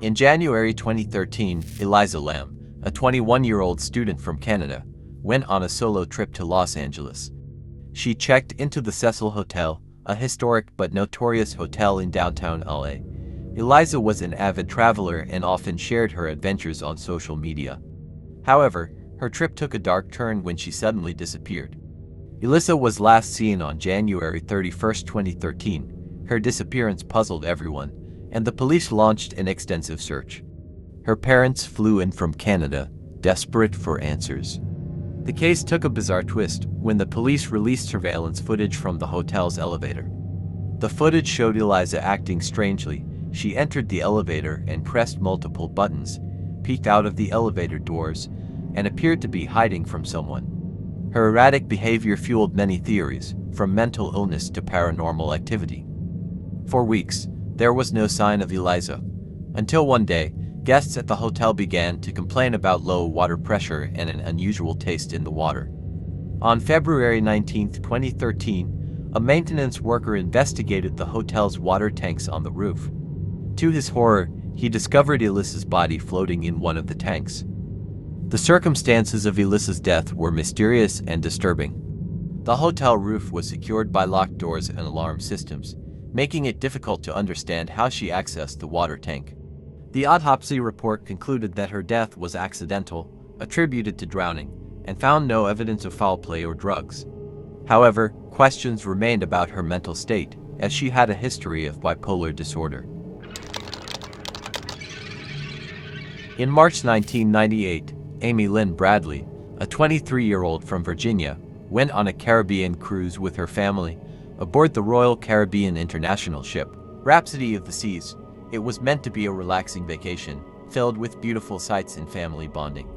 In January 2013, Elisa Lamb, a 21-year-old student from Canada, went on a solo trip to Los Angeles. She checked into the Cecil Hotel, a historic but notorious hotel in downtown LA. Elisa was an avid traveler and often shared her adventures on social media. However, her trip took a dark turn when she suddenly disappeared. Elisa was last seen on January 31, 2013. Her disappearance puzzled everyone, and the police launched an extensive search. Her parents flew in from Canada, desperate for answers. The case took a bizarre twist when the police released surveillance footage from the hotel's elevator. The footage showed Elisa acting strangely. She entered the elevator and pressed multiple buttons, peeked out of the elevator doors, and appeared to be hiding from someone. Her erratic behavior fueled many theories, from mental illness to paranormal activity. For weeks, there was no sign of Elisa, until one day, guests at the hotel began to complain about low water pressure and an unusual taste in the water. On February 19, 2013, a maintenance worker investigated the hotel's water tanks on the roof. To his horror, he discovered Elisa's body floating in one of the tanks. The circumstances of Elisa's death were mysterious and disturbing. The hotel roof was secured by locked doors and alarm systems, making it difficult to understand how she accessed the water tank. The autopsy report concluded that her death was accidental, attributed to drowning, and found no evidence of foul play or drugs. However, questions remained about her mental state, as she had a history of bipolar disorder. In March 1998, Amy Lynn Bradley, a 23-year-old from Virginia, went on a Caribbean cruise with her family aboard the Royal Caribbean International ship, Rhapsody of the Seas. It was meant to be a relaxing vacation, filled with beautiful sights and family bonding.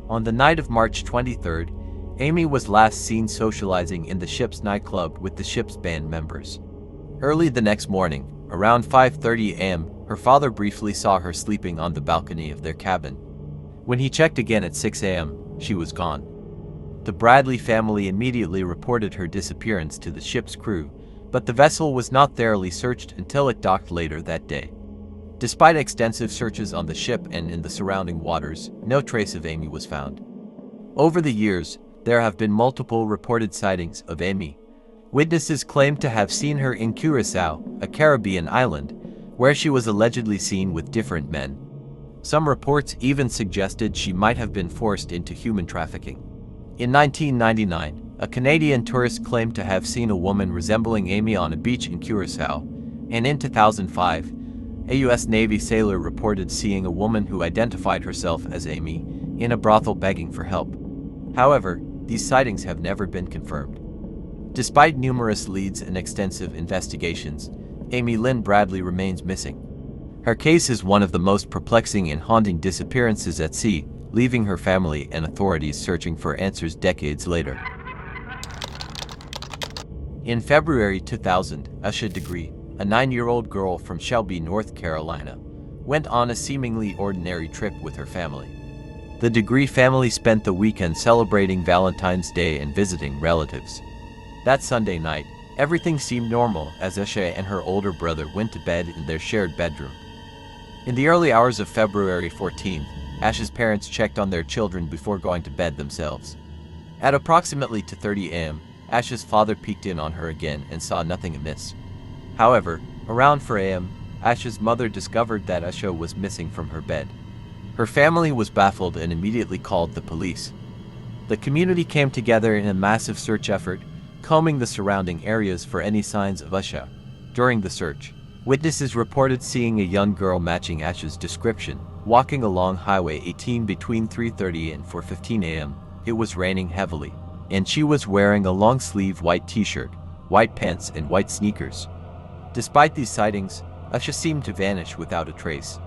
On the night of March 23rd, Amy was last seen socializing in the ship's nightclub with the ship's band members. Early the next morning, around 5:30 a.m., her father briefly saw her sleeping on the balcony of their cabin. When he checked again at 6 a.m., she was gone. The Bradley family immediately reported her disappearance to the ship's crew, but the vessel was not thoroughly searched until it docked later that day. Despite extensive searches on the ship and in the surrounding waters, no trace of Amy was found. Over the years, there have been multiple reported sightings of Amy. Witnesses claimed to have seen her in Curacao, a Caribbean island, where she was allegedly seen with different men. Some reports even suggested she might have been forced into human trafficking. In 1999, a Canadian tourist claimed to have seen a woman resembling Amy on a beach in Curacao, and in 2005, a U.S. Navy sailor reported seeing a woman who identified herself as Amy in a brothel begging for help. However, these sightings have never been confirmed. Despite numerous leads and extensive investigations, Amy Lynn Bradley remains missing. Her case is one of the most perplexing and haunting disappearances at sea, leaving her family and authorities searching for answers decades later. In February 2000, Asha Degree, a 9-year-old girl from Shelby, North Carolina, went on a seemingly ordinary trip with her family. The Degree family spent the weekend celebrating Valentine's Day and visiting relatives. That Sunday night, everything seemed normal as Asha and her older brother went to bed in their shared bedroom. In the early hours of February 14th, Asha's parents checked on their children before going to bed themselves. At approximately 2:30 a.m., Asha's father peeked in on her again and saw nothing amiss. However, around 4 a.m., Asha's mother discovered that Asha was missing from her bed. Her family was baffled and immediately called the police. The community came together in a massive search effort, combing the surrounding areas for any signs of Asha. During the search, witnesses reported seeing a young girl matching Asha's description, walking along Highway 18 between 3:30 and 4:15 a.m. It was raining heavily, and she was wearing a long-sleeve white t-shirt, white pants, and white sneakers. Despite these sightings, Asha seemed to vanish without a trace.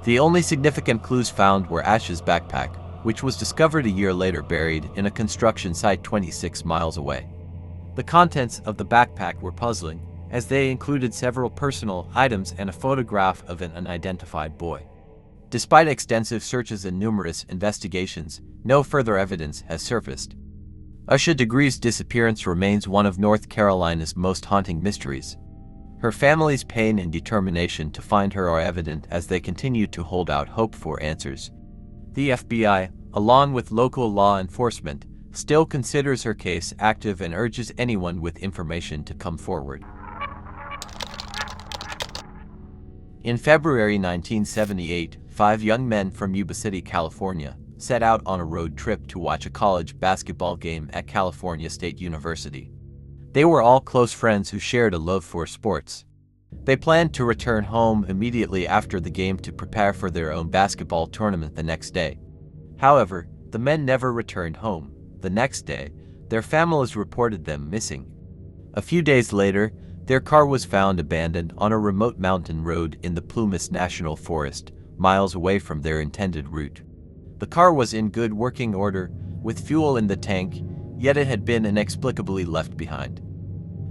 The only significant clues found were Asha's backpack, which was discovered a year later buried in a construction site 26 miles away. The contents of the backpack were puzzling, as they included several personal items and a photograph of an unidentified boy. Despite extensive searches and numerous investigations, no further evidence has surfaced. Asha Degree's disappearance remains one of North Carolina's most haunting mysteries. Her family's pain and determination to find her are evident as they continue to hold out hope for answers. The FBI, along with local law enforcement, still considers her case active and urges anyone with information to come forward. In February 1978, 5 young men from Yuba City, California, set out on a road trip to watch a college basketball game at California State University. They were all close friends who shared a love for sports. They planned to return home immediately after the game to prepare for their own basketball tournament the next day. However, the men never returned home. The next day, their families reported them missing. A few days later, their car was found abandoned on a remote mountain road in the Plumas National Forest, miles away from their intended route. The car was in good working order, with fuel in the tank, yet it had been inexplicably left behind.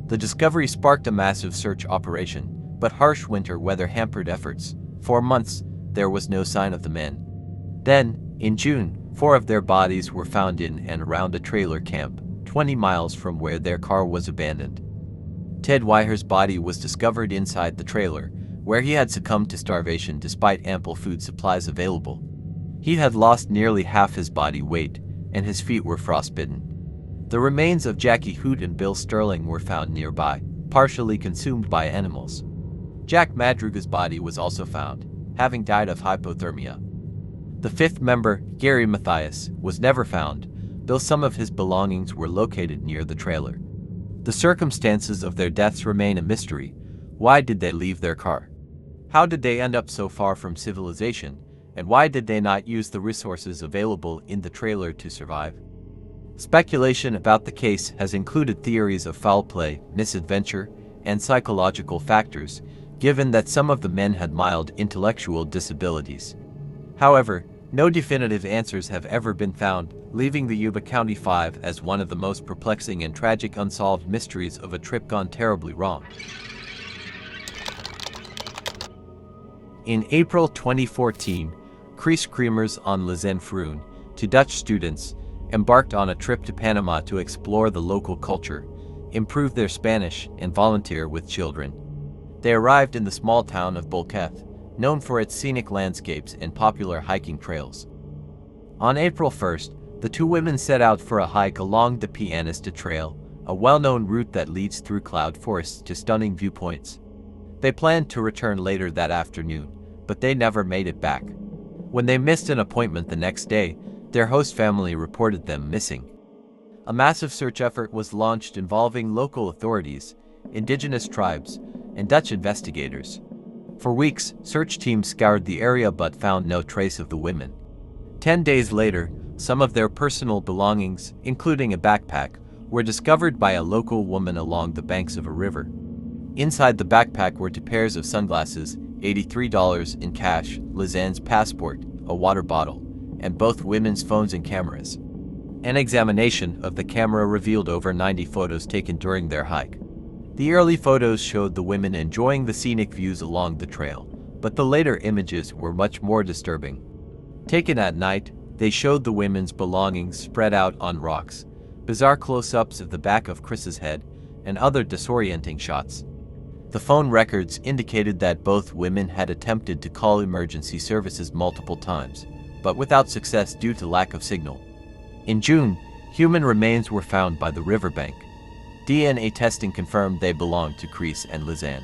The discovery sparked a massive search operation, but harsh winter weather hampered efforts. For months, there was no sign of the men. Then, in June, 4 of their bodies were found in and around a trailer camp, 20 miles from where their car was abandoned. Ted Weiher's body was discovered inside the trailer, where he had succumbed to starvation despite ample food supplies available. He had lost nearly half his body weight, and his feet were frostbitten. The remains of Jackie Hoot and Bill Sterling were found nearby, partially consumed by animals. Jack Madruga's body was also found, having died of hypothermia. The 5th member, Gary Mathias, was never found, though some of his belongings were located near the trailer. The circumstances of their deaths remain a mystery. Why did they leave their car? How did they end up so far from civilization? And why did they not use the resources available in the trailer to survive? Speculation about the case has included theories of foul play, misadventure, and psychological factors, given that some of the men had mild intellectual disabilities. However, no definitive answers have ever been found, leaving the Yuba County Five as one of the most perplexing and tragic unsolved mysteries of a trip gone terribly wrong. In April 2014, Kris Kremers on Lisanne Froon, 2 Dutch students, embarked on a trip to Panama to explore the local culture, improve their Spanish, and volunteer with children. They arrived in the small town of Bolqueth, known for its scenic landscapes and popular hiking trails. On April 1st, the 2 women set out for a hike along the Pianista Trail, a well-known route that leads through cloud forests to stunning viewpoints. They planned to return later that afternoon, but they never made it back. When they missed an appointment the next day, their host family reported them missing. A massive search effort was launched involving local authorities, indigenous tribes, and Dutch investigators. For weeks, search teams scoured the area but found no trace of the women. 10 days later, some of their personal belongings, including a backpack, were discovered by a local woman along the banks of a river. Inside the backpack were 2 pairs of sunglasses, $83 in cash, Lisanne's passport, a water bottle, and both women's phones and cameras. An examination of the camera revealed over 90 photos taken during their hike. The early photos showed the women enjoying the scenic views along the trail, but the later images were much more disturbing. Taken at night, they showed the women's belongings spread out on rocks, bizarre close-ups of the back of Kris's head, and other disorienting shots. The phone records indicated that both women had attempted to call emergency services multiple times, but without success due to lack of signal. In June, human remains were found by the riverbank. DNA testing confirmed they belonged to Kris and Lisanne.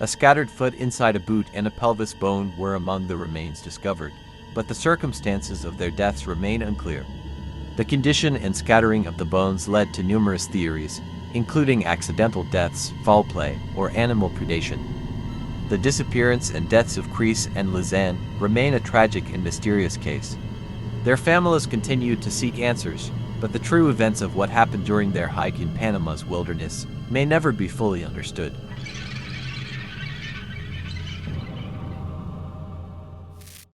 A scattered foot inside a boot and a pelvis bone were among the remains discovered, but the circumstances of their deaths remain unclear. The condition and scattering of the bones led to numerous theories, including accidental deaths, foul play, or animal predation. The disappearance and deaths of Kris and Lisanne remain a tragic and mysterious case. Their families continue to seek answers, but the true events of what happened during their hike in Panama's wilderness may never be fully understood.